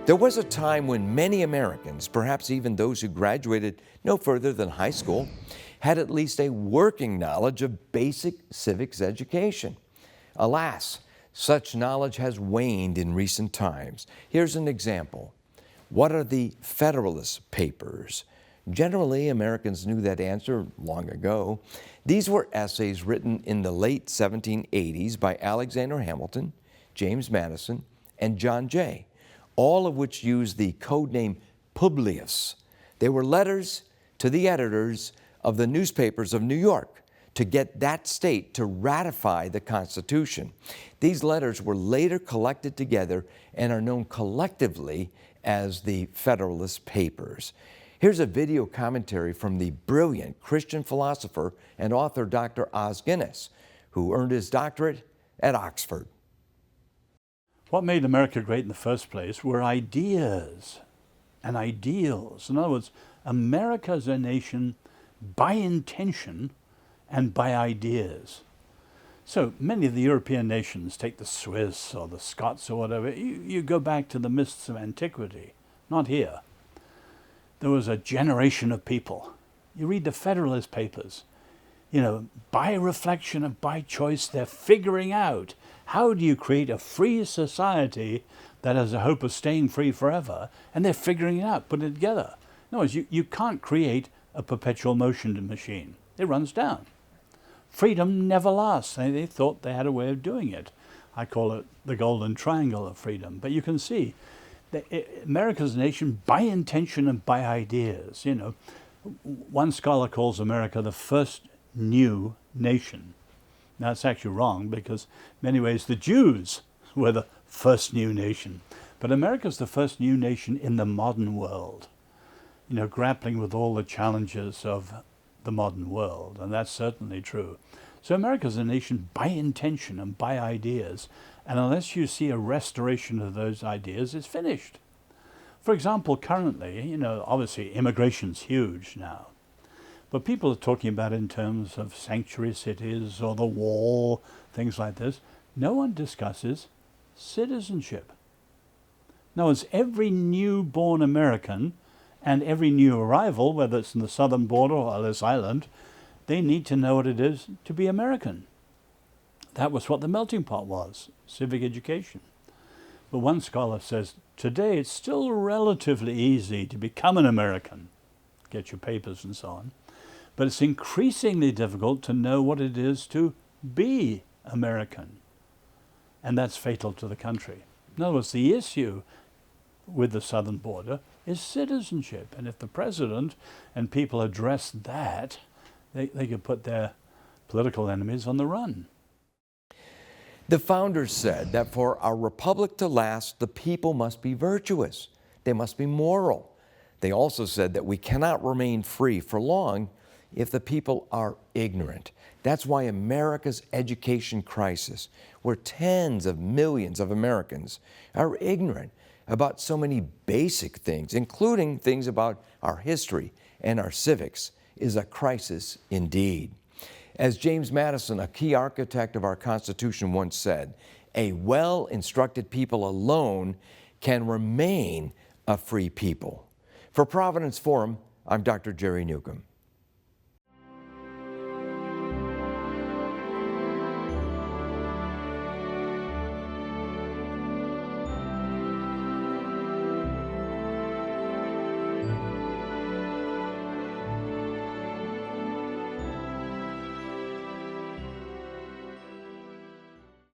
There was a time when many Americans, perhaps even those who graduated no further than high school, had at least a working knowledge of basic civics education. Alas, such knowledge has waned in recent times. Here's an example. What are the Federalist Papers? Generally, Americans knew that answer long ago. These were essays written in the late 1780s by Alexander Hamilton, James Madison, and John Jay, all of which used the code name Publius. They were letters to the editors of the newspapers of New York to get that state to ratify the Constitution. These letters were later collected together and are known collectively as the Federalist Papers. Here's a video commentary from the brilliant Christian philosopher and author Dr. Os Guinness, who earned his doctorate at Oxford. What made America great in the first place were ideas and ideals. In other words, America is a nation by intention and by ideas. So many of the European nations, take the Swiss or the Scots or whatever, you go back to the mists of antiquity. Not here. There was a generation of people. You read the Federalist Papers, by reflection and by choice, they're figuring out how do you create a free society that has a hope of staying free forever, and they're figuring it out, putting it together. In other words, you can't create a perpetual motion machine. It runs down. Freedom never lasts. They thought they had a way of doing it. I call it the golden triangle of freedom. But you can see that America's a nation by intention and by ideas. One scholar calls America the first new nation. Now, it's actually wrong because in many ways the Jews were the first new nation. But America's the first new nation in the modern world, grappling with all the challenges of the modern world, and that's certainly true. So America's a nation by intention and by ideas, and unless you see a restoration of those ideas, it's finished. For example, currently, obviously immigration's huge now. But people are talking about it in terms of sanctuary cities or the wall, things like this. No one discusses citizenship. In other words, every newborn American and every new arrival, whether it's in the southern border or Ellis Island, they need to know what it is to be American. That was what the melting pot was, civic education. But one scholar says, today it's still relatively easy to become an American, get your papers and so on. But it's increasingly difficult to know what it is to be American. And that's fatal to the country. In other words, the issue with the southern border is citizenship. And if the president and people address that, they could put their political enemies on the run. The founders said that for our republic to last, the people must be virtuous. They must be moral. They also said that we cannot remain free for long if the people are ignorant. That's why America's education crisis, where tens of millions of Americans are ignorant about so many basic things, including things about our history and our civics, is a crisis indeed. As James Madison, a key architect of our Constitution, once said, a well-instructed people alone can remain a free people. For Providence Forum, I'm Dr. Jerry Newcombe.